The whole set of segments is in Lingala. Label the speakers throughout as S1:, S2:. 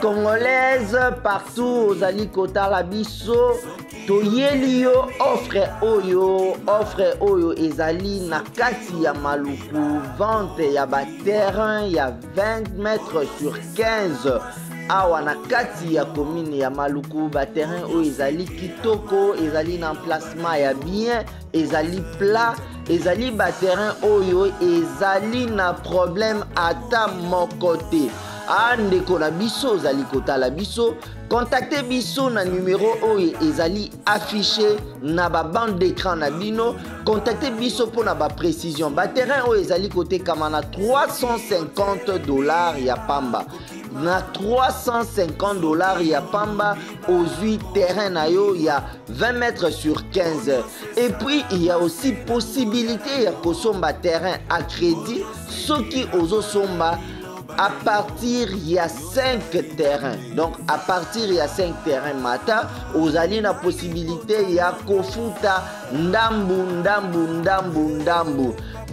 S1: congolaise partout ozali kotala biso toyeli yo offre oyo ezali na kati ya maluku vente ya terrain ya 20 mètres sur 15 awa na kati ya commune ya maluku terrain oyo ezali kitoko ezali na emplacement ya bien ezali plat ezali terrain oyo ezali na problème ata moko te. Ndeko na biso ozali kotala biso contactez biso na numéro oyo ezali affiché na bande d'écran na bino. Contactez biso pour na précision. Terrain oyo ezali kotekama na $350 ya pamba. Na $350 ya pamba ozui terrain na yo ya 20 mètres sur 15. Et puis il y a aussi possibilité ya kosomba terrain à crédit soki ozo somba à partir il y a 5 terrains. Donc à partir il y a 5 terrains mata ozali na possibilité ya kofuta ndambu.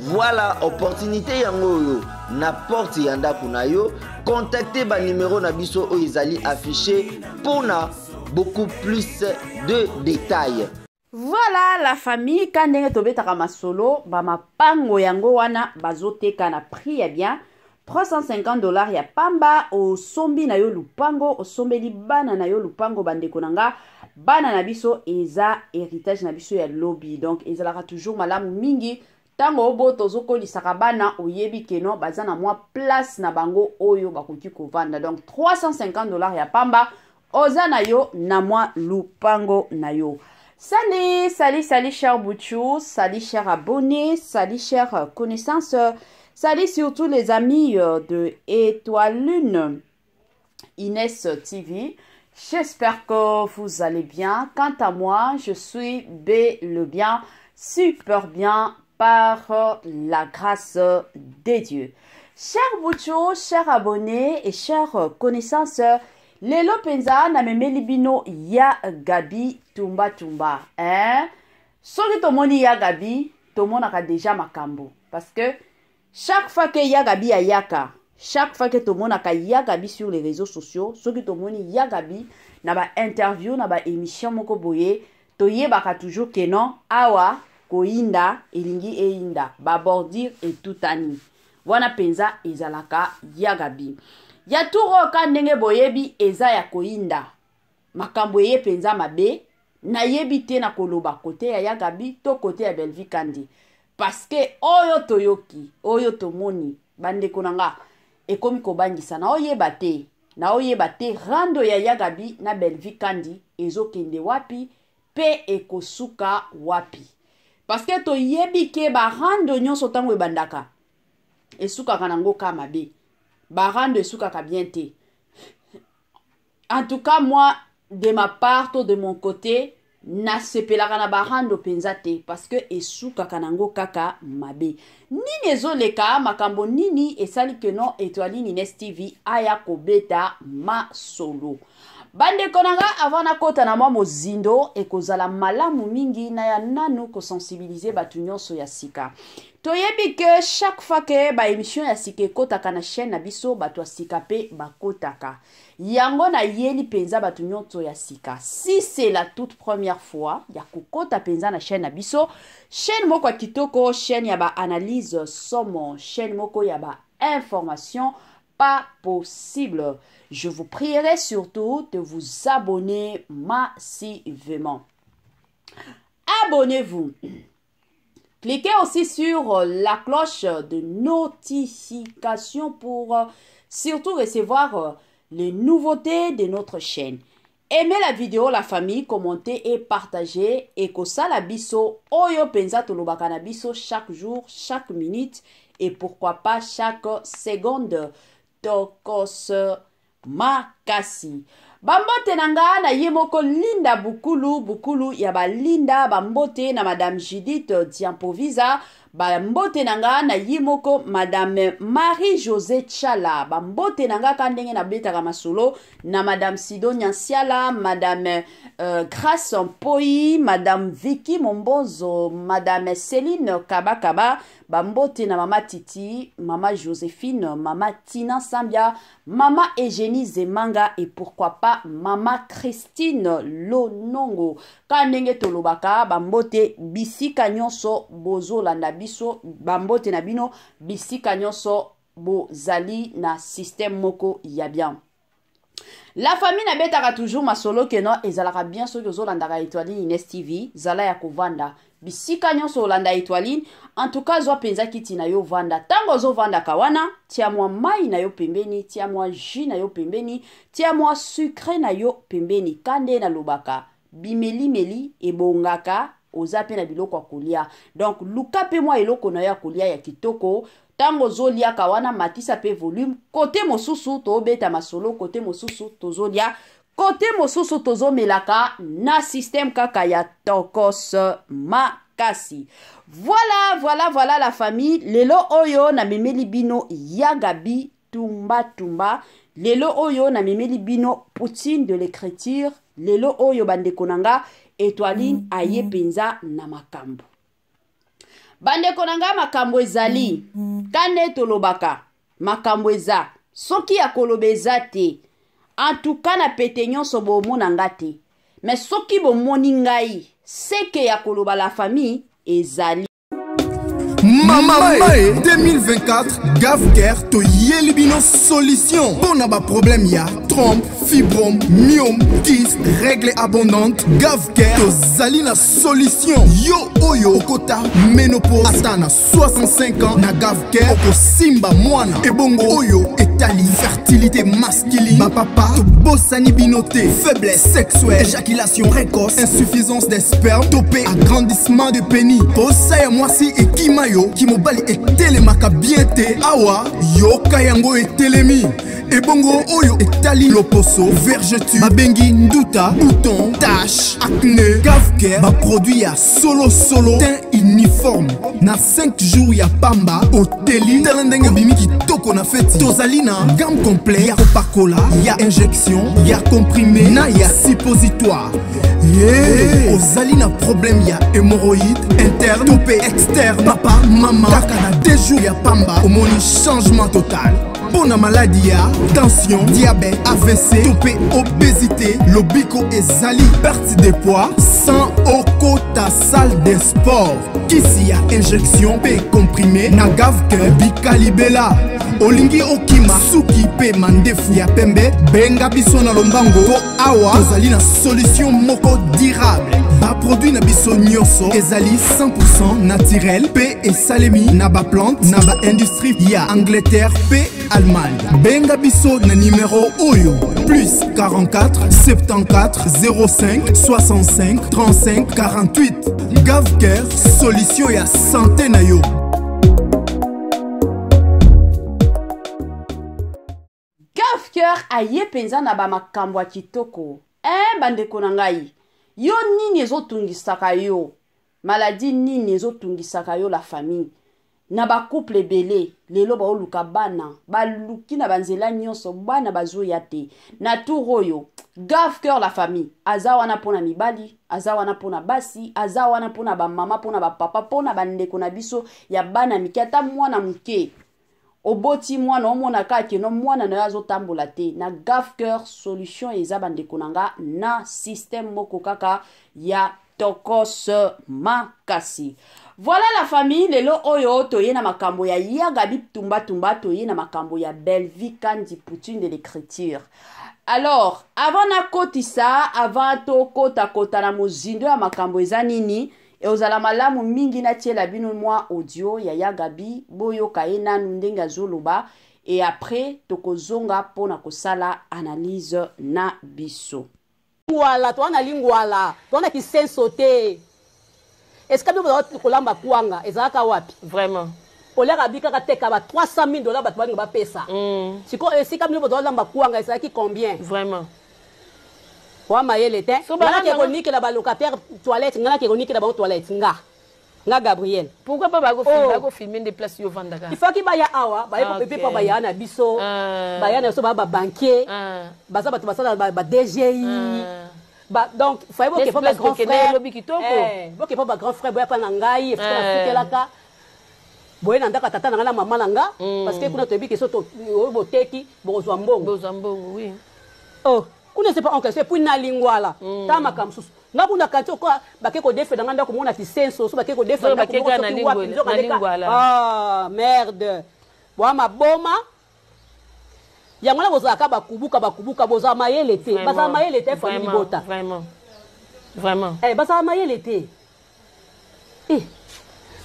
S1: Voilà opportunité yango yo na porte ya ndako na yo. Contactez ba numéro na biso oyo ezali affiché pour na beaucoup plus de détails.
S2: Voilà la famille kandenge tobetaka masolo ba mapango yango wana bazoteka na prix ya bien $350 ya pamba osombi na yo lupango osombeli bana na yo lupango bandeko nanga bana na biso eza héritage na biso ya lobby donc ezalaka toujours malamu mingi tango obo tozokolisaka bana oyebi keno baza na mwa place na bango oyo bakoki kovanda donc $350 ya pamba oza na yo na mwa lupango na yo. Salut cher Bouchou, salut cher abonné, salut cher connaissance. Salut surtout les amis de Étoile Lune, Inès TV. J'espère que vous allez bien. Quant à moi, je suis bien, super bien par la grâce de Dieu. Chers Bouchou, chers abonnés et chers connaissances, Lelo penza na memeli bino ya Gabi tumba. Soki tomoni ya Gabi, tomonaka déjà makambo. Parce que chaque fois que Yagabi a yaka, chaque fois que tout le monde a Yagabi sur les réseaux sociaux, ce que tout le monde Yagabi na ba interview na ba émission moko boye, to yebaka toujours que non awa koinda elingi einda ba bordir et tutani. Wana penza ezalaka Yagabi. Ya turo ka ndenge boyebi eza ya koinda. Makambo ye penza mabe na yebite na koloba kote ya Yagabi to kote ya Belvi Kandi. Parce que oyo toyoki, oyo tomoni, bandeko nanga, ekomi kobangisa na oyebate, rando ya Yagabi na Belvi Kandi, ezo kende wapi, pe ekosuka wapi. Parce que toyebi ke ba rando nyonso tango ebandaka, esuka kanango kamabe, ba rando esuka ka bien te. En tout cas, moi, de ma part, de mon côté, na sepelaka na barando penzate parce que esuka kanango kaka mabe nini ezoleka makambo nini esali que non Étoile Inès TV aya kobeta masolo bande konanga avant na kota na mwa mozindo ekozala malamu mingi na ya nanu ko sensibiliser batu nyonso ya sika toyebi que chaque fois que ba émission ya sika ekotaka na chaîne na biso batu asika pe bakotaka yango na yeli penza batu nyonso ya sika. Si c'est la toute première fois ya kokota penza na chaîne na biso, chaîne moko ya kitoko, chaîne ya ba analyse somo, chaîne moko ya ba information pas possible. Je vous prierai surtout de vous abonner massivement. Abonnez-vous. Cliquez aussi sur la cloche de notification pour surtout recevoir les nouveautés de notre chaîne. Aimez la vidéo, la famille, commentez et partagez. Et que ça la biso, oyo penza tolobaka na biso chaque jour, chaque minute et pourquoi pas chaque seconde. Tokos makasi. Bambote nanga na yemoko Linda Bukulu ya ba Linda bambote na Madame Judith Diampovisa Bambote nanga na yimoko Madame Marie-Josée Tchala. Bambote nanga kandenge na betaka masolo na Madame Sidonia Nsiala, Madame Grace Mpoi, Madame Vicky Mombozo, Madame Céline Kabakaba. Bambote na Mama Titi, Mama Joséphine, Mama Tina Sambia, Mama Eugénie Zemanga et pourquoi pas Mama Christine Lonongo. Kandenge tolobaka bambote bisika nyonso bozo landa biso, bambote na bino bisika nyonso bozali na système moko ya bien. La famille na betaka toujours masolo ke non ezalaka bien so que zolandaka Étoiline Ines TV zala ya kovanda bisika nyonso olanda Étoiline. En tout cas zo penza kiti na yo vanda tango zo vanda kawana tia mwa mai na yo pembeni, tia mwa jus na yo pembeni, tia mwa sucre na yo pembeni. Kande na lobaka bimeli meli ebongaka ozape na biloko ya kolia. Donc luka pe mwa eloko na ya kolia ya kitoko tango zolia kawana matisa pe volume côté mosusu to beta masolo côté mosusu tozolia côté mosusu tozo melaka na système kaka ya tokos makasi. Voilà la famille. Lelo oyo na memeli bino Yagabi tumba. Lelo oyo na memeli bino Poutine de l'écriture. Lelo oyo bande konanga Étoiline aye penza na makambo. Bande konanga makambo ezali. Kane tolobaka makambo eza. Soki ya kolobeza te. En tout cas na petenyon so bomona ngate. Mais soki bomoni ngai seke ya koloba la famille ezali.
S3: Mamae 2024 Gavker to yelibino solution. Pour na ba problème ya trompe, fibrome, myome, kyste, règle abondante. Gavker to zalina solution. Yo oyo okota ménopause atana 65 ans na Gavker oko simba mwana. Ebongo oyo etali fertilité masculine. Ba papa to bossani binoté, faiblesse sexuelle, éjaculation précoce, insuffisance des spermes, topé agrandissement de pénis. Posa ya mwasi et kimayo kimobali etelemaka bien te awa yoka yango etelemi. Ebongo oyo etali loposo, vergeture, babengi nduta, bouton, tache, acné. Gavker ba produit ya solo teint uniforme. Na 5 jours ya pamba oteli talendenge bimi kitoko na feti. Tozalina gamme complet ya Coca-Cola, ya injection, ya comprimé, na ya suppositoire. Yeah. Ozalina problème ya hémorroïde interne, topé externe. Papa, maman, kaka na 2 jours ya pamba omoni changement total. Pour la maladie, tension, diabète, AVC, topé, obésité, lobico et zali, perte de poids, sans okota salle de sport. Kisi a injection, P comprimé, na Gavker, bikalibela. Olingi okima, suki pe mandefu ya pembe, benga biso na lombango, po awa, tozali na solution moko durable. Ba produit na biso nyonso, ezali 100% naturel, P et salemi, na ba plante, na ba industrie, ya Angleterre, P Allemagne. Benga biso na numéro oyo plus 44 74 05 65 35 48. Gavker solution ya santé na yo.
S2: Gavker aye penza na ba makambo ya kitoko. Bandeko na ngai. Yo nini ezotungisaka yo? Maladie nini ezotungisaka yo la famille? Na ba couple belé lelo ba oluka bana baluki na banzela nyonso bana bazoya te na turoyo. Gavker la famille aza wana pona mibali, aza wana pona basi, aza wana pona ba mama, pona ba papa, pona bandeko na biso ya bana mikata mwana muke oboti mwana omona kake no mwana na yazo tambola te. Na Gavker solution eza bandeko nanga na système moko kaka ya tokos makasi. Voilà la famille, lelo oyo toye na makambo ya Yagabi tumba toye na makambo ya Belle-Vie Kandi Poutine de l'écriture. Alors, avant na kotisa, avant to kota na mozindo ya makambo eza nini, e ozala malamu mingi na tiela bino mwa audio ya Yagabi, boyo kaena ndenga zoloba, et après tokozonga pona kosala analyse na biso.
S4: Ngwala, toana lingwala, toana kisenso te. Est-ce que vous kolamba kuanga ezaka wapi?
S5: Vraiment.
S4: Olera bika kateka ba $300,000 ba twangi ba pesa. Siko esika mino lamba kuanga ezaki combien?
S5: Vraiment.
S4: Wa mayele te. Ngana ke koniki la ba locataire toilette, ngana ke koniki la ba toilette nga. nga Gabriel.
S2: Pourquoi pas bago filmer des places yo vandaka?
S4: Il faut qu'il baya awa, baya pas baya na biso, baya na so ba banquier, baza ba basala ba DGI. Donc il faut que pas grand frère. Faut que pas grand frère boya pa na ngai, faut na futelaka. Boye na ndaka tata na mama nanga parce que kuna tobi que so to boteki bozwa mbongo.
S2: Oui.
S4: Oh, kuna c'est pas en question pour na lingwala. Ta makamsusu. Nga kuna kanto kwa bakeko defe na nganda ko mona ti senso so bakeko defe na ko na lingwala. Ah, merde. Bwa maboma. Yango na bozaka bakubuka boza mayele te. Baza mayele te fa libota.
S2: Vraiment.
S4: Baza mayele te.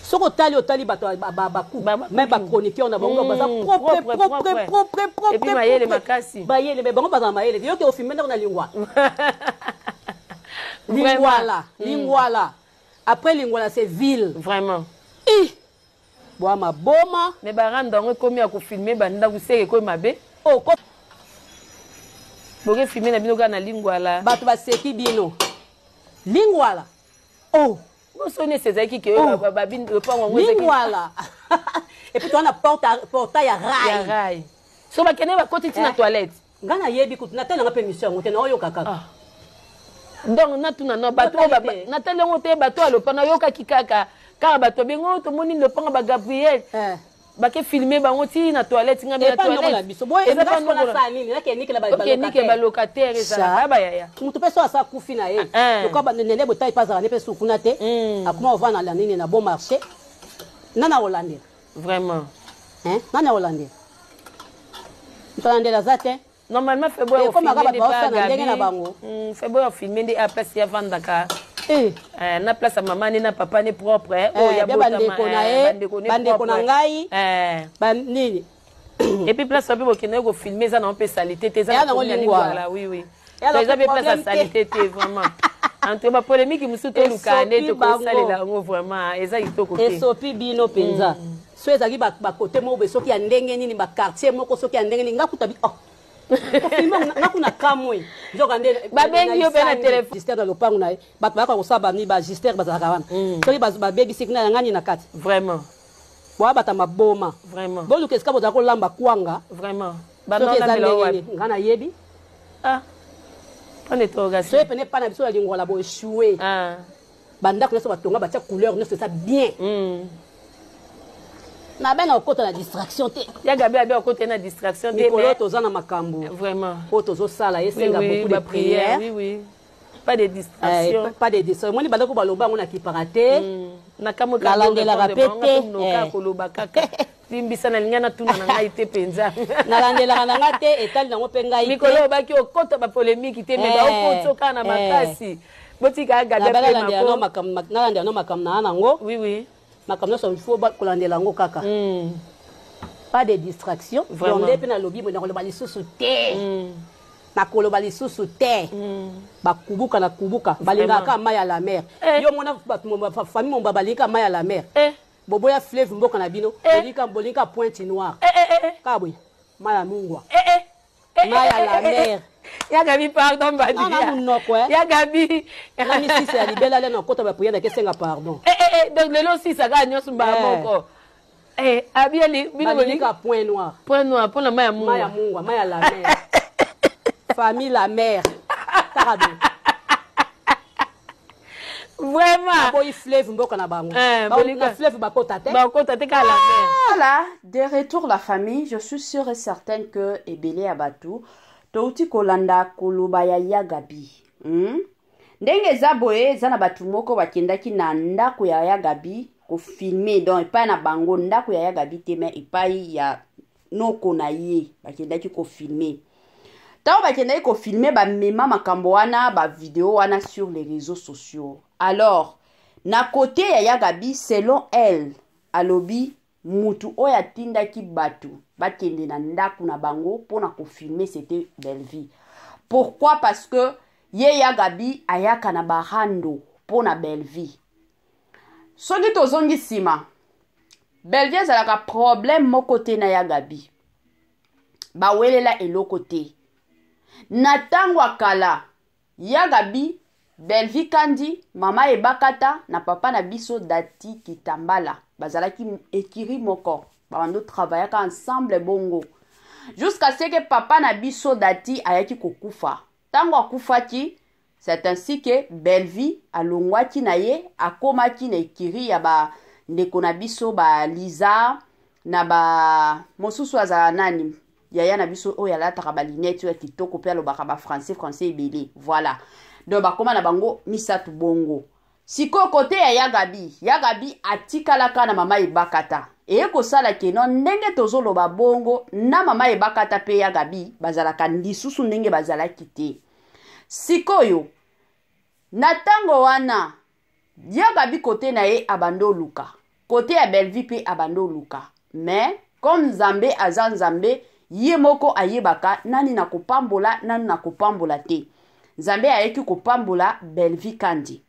S4: Soko tali bato baku même ba chroniqueur na bango baza propre
S2: et puis mayele makasi
S4: bayele mais bango baza mayele yo ke au film na lingwa lingwala après lingwala c'est ville
S2: vraiment
S4: boa maboma
S2: mais baranda ngo komi ya ko filmer banda kuseke ko mabe boke filmer na bino kana lingwala
S4: bato baseki bino lingwala
S2: Sonne ces qui que babine le pas
S4: voilà et puis tu as portail à rail
S2: so ba kene ba côté na toilette
S4: ngana yebi kutu na tena nga permission ngote na oyo kaka
S2: donc na tuna no bato na tele ngote bato alopa na yoka kikaka car bato bengo to moni le panga ba Gabriel ba ke filmer ba ngoti na toilette nga na toilette
S4: et pas na sa nini na ke nikela ba
S2: locataire ça ba yaya
S4: mutu peso asa kufi na ye to ka ba nele botai pas za ne peso kuna te akuma on va na la nini na bon marché nana Hollande
S2: vraiment
S4: nana Hollande la zate
S2: normalement fait boy
S4: comme aka ba na ndenge na bango
S2: fait boy filmer des après ya vandaka na place maman ni na papa ni propre
S4: ya bandeko na ngai nini
S2: et puis place ape bokene ko filmer ça na on peut salité te ça na lingwala oui ça ils avaient place à salité te vraiment entre ba polémique musu to lukane to ko salela ngo vraiment eza itoko te
S4: esopi bino penza so ezaki ba côté mo be soki ya ndenge nini ba quartier moko soki ya ndenge nini ngakuta bi nakuna kamwe njokande
S2: babengi yo pena telefone
S4: gister na lopango na bato baka kosaba ni ba gister bazalaka wana soki babebi sikina ya ngani na kati
S2: vraiment
S4: boa bata maboma
S2: vraiment
S4: boluka esika bozala kolamba kwanga
S2: vraiment
S4: soki eza ndenge nga na yebi
S2: on interrogation
S4: soki pene pa na biso ya lingwala bo échoué bandako nyonso batonga batia couleur nyonso eza bien na bena okota na distraction te
S2: ya gabi abi okota na distraction te
S4: mikolo toza na makambo
S2: vraiment
S4: po tozo sala yesenga beaucoup de prières
S2: oui pas de distraction
S4: pas de distraction moni bandako baloba ngona kiparate
S2: na kamo
S4: ka landela rapete
S2: koloba kaka limbisa na lingana tuna na ngai te penza
S4: na landela na ngate etali nango pe ngai
S2: mikolo baki okota ba polémique te mais ba okota kana makasi botika gabi pe
S4: na no makam na nango
S2: oui
S4: makamna so il faut kolandela ngo kaka pas de distraction donc depuis na lobby na koloba lisusu te na koloba lisusu te bakubuka na kubuka balingaka maya la mer yo mona famille mon babalika maya la mer boboya fleuve mboka na bino bolika Pointe Noire kabwe maya mungwa maya la mer
S2: ya gabi pardon badi ya gabi
S4: nani sisi ya libela le na kota ba prière ke senga pardon
S2: donc le lo sisi aga nyosu ba moko abieli bino
S4: bolika Pointe Noire
S2: pour la maya
S4: mungwa maya la mer famille la mer tarabe
S2: vraiment
S4: boy fleuve mboka na bango na fleuve bakota te
S2: ka la mer.
S5: Voilà, de retour la famille, je suis sûre et certaine que ebele abatu touti kolanda koloba ya Gabi. Ndenge za boye za na batu moko bakendaki na ndako ya Gabi ko filmer donc epai na bango ndako ya Gabi te mais epai ya noko na ye bakendaki ko filmer. Tant bakendaki ko filmer ba mema makambo wana ba vidéo wana sur les réseaux sociaux. Alors, na côté ya Gabi selon elle, alobi mutu oya tindaki batu bakende na ndako na bango pona ko filmer c'était Belleville. Pourquoi? Parce que ye ya Gabi ayaka na bahando pona Belleville. Soki tozongi sima Belleville zalaka problème moko te na ya Gabi. Ba welela eloko te. Na tango akala ya Gabi Belvi Kandi, mama Ebakata, na papa na biso Dati Kitambala. Bazalaki ekiri moko. Bando travaillaka ensemble bongo. Jusqu'à ce que papa na biso Dati ayaki kokufa. Tango akufaki, c'est ainsi que Belvi alongwaki na ye, akomaki na ekiri ya ba ndeko na biso ba Liza, na ba mosusu azala nani. Yaya na biso oyo alataka ba linette ya kitoko pe alobaka ba français ebele. Voilà. Donc bakoma na bango misatu bongo. Siko kote ya Yagabi atikalaka na mama Ebakata. Eye kosala keno ndenge tozoloba bongo na mama Ebakata pe Yagabi bazalaka lisusu ndenge bazalaki te. Sikoyo na tango wana Yagabi kote na ye abando luka. Kote ya Belvi pe abando luka. Mais comme Nzambe aza Nzambe ye moko ayebaka nani na kopambola nani na kopambola te. Nzambe ayeki kopambola Belvi Kandi.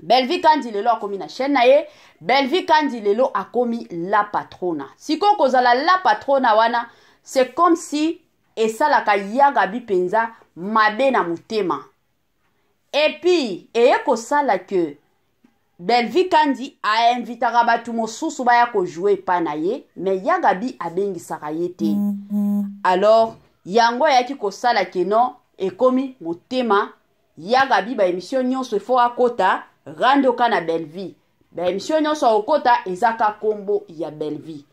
S5: Belvi Kandi lelo akomi na chaîne na ye. Belvi Kandi lelo akomi la patrona. Siko kozala la patrona wana, c'est comme si esalaka Yagabi penza mabe na mutema. Et puis, eye kosala que Belvi Kandi a invitaka batu mosusu baya ko jouer pa na ye, mais Yagabi abengisaka ye te. Alors, yango yaki kosala que non, ekomi mutema, Yagabi ba émission nyonso fo akota, randoka na Belvi. Ba émission nyonso okota ezaka kombo ya Belvi.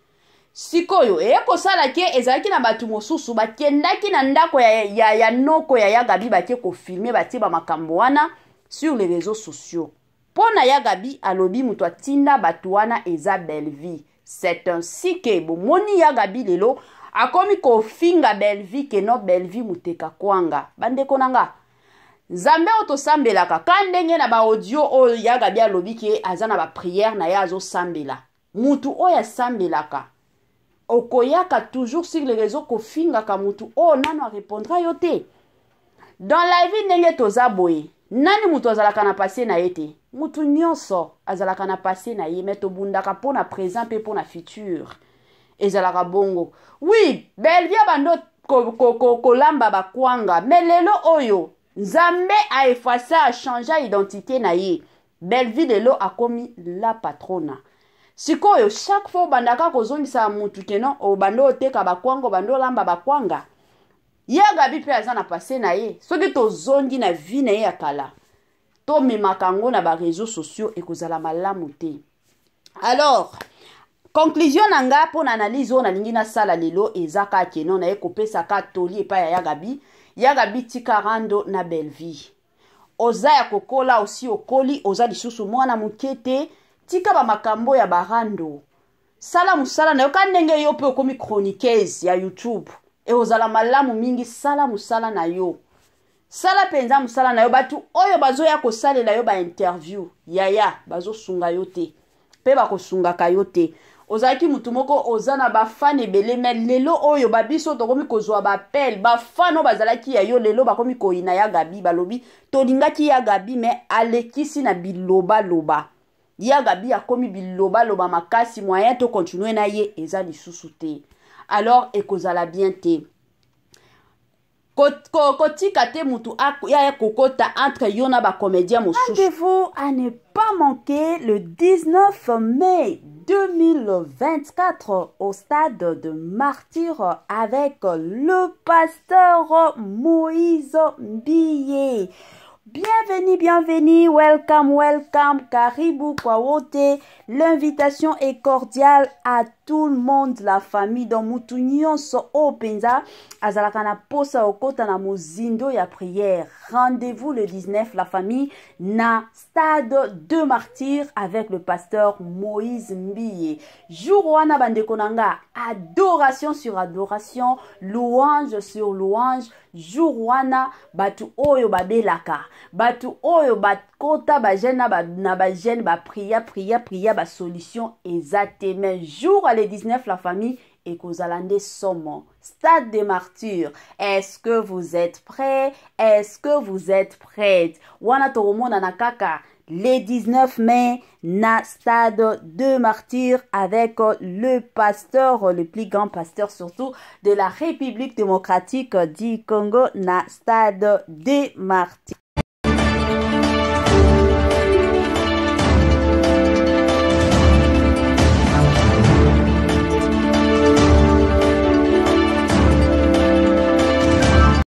S5: Sikoyo, kosala ke ezalaki na batu mosusu bakendaki na ndako ya noko ya Yagabi bake ko filmer batie ba makambo wana sur les réseaux sociaux. Pona Yagabi alobi muto atinda batu wana eza Belvi. C'est ainsi que bomoni Yagabi lelo akomi ko finga Belvi ke no Belvi muteka kwanga. Bandeko nanga Nzambe otosambelaka kandenge na ba audio oyo Yagabi alobi ke azana ba prière na ya azo sambela. Mutu oya sambelaka okoyaka toujours sur les réseaux kofinga ka mutu o nano répondra yote. Dans la vie ndenge toza boye, nani mutu azalaka na passé na yete? Mutu nyonso azalaka na passé na ye meto bundaka pona présent pe pona futur. Ezalaka bongo. Oui, Belvi abando kolamba bakwanga, mais lelo oyo Nzambe a effacé a changé identité na ye. Belvi lelo akomi la patrona. Sikoyo chaque fois bandaka kozongisa mutu keno o bando oteka bakwanga bando lamba bakwanga. Yagabi pe azana passé na ye. Soki tozongi na vie na ye akala. To memakango na ba réseaux sociaux ekozala malamu te. Alors, conclusion nanga pour analyse on alingi na sala lelo ezaka keno na ekopesa ka toli epa ya Yagabi. Yagabi tika rando na Belvi. Oza ya kokola aussi okoli oza lisusu mwana mukete. Tika ba makambo ya barando. Sala musala na yoka ndenge yo pe okomi chroniqueuse ya YouTube. E ozala malamu mingi sala musala na yo. Sala penza musala na yo batu oyo bazo ya kosalela yo ba interview. Yaya bazo sunga yo te. Pe ba kosunga ka yo te. Ozaki mutu moko ozana ba fan ebele mais lelo oyo babiso tokomi kozwa ba appel ba fan o bazalaki ya yo lelo bakomi koina Yagabi balobi tolingaki Yagabi mais alekisi na biloba loba. Yagabi akomi biloba loba makasi moyen to continuer na ye eza lisusu te. Alors ekozala bien te. Kotika te mutu ya kokota entre yo na ba comédien mosusu. Rendez-vous à ne pas manquer le 19 mai 2024 au stade de Martyr avec le pasteur Moïse Mbiye. Bienvenue, welcome, karibu kwa wote. L'invitation est cordiale à tout le monde, la famille dans mutu nyonso openza azalaka na posa okota na mozindo ya prière. Rendez-vous le 19 la famille na stade de Martyr avec le pasteur Moïse Mbiye. Jour wana bandeko nanga, adoration sur adoration, louange sur louange. Jour wana batu oyo babelaka, batu oyo bakota ba jeune na ba jeune ba priya ba solution exacte. Mais jour à le 19 la famille et kozalande somo stade de Martyr. Est-ce que vous êtes prêts? Est-ce que vous êtes prêtes? Wana toromona na kaka le 19 mai na stade de Martyr avec le pasteur, le plus grand pasteur surtout de la République démocratique du Congo na stade de Martyr.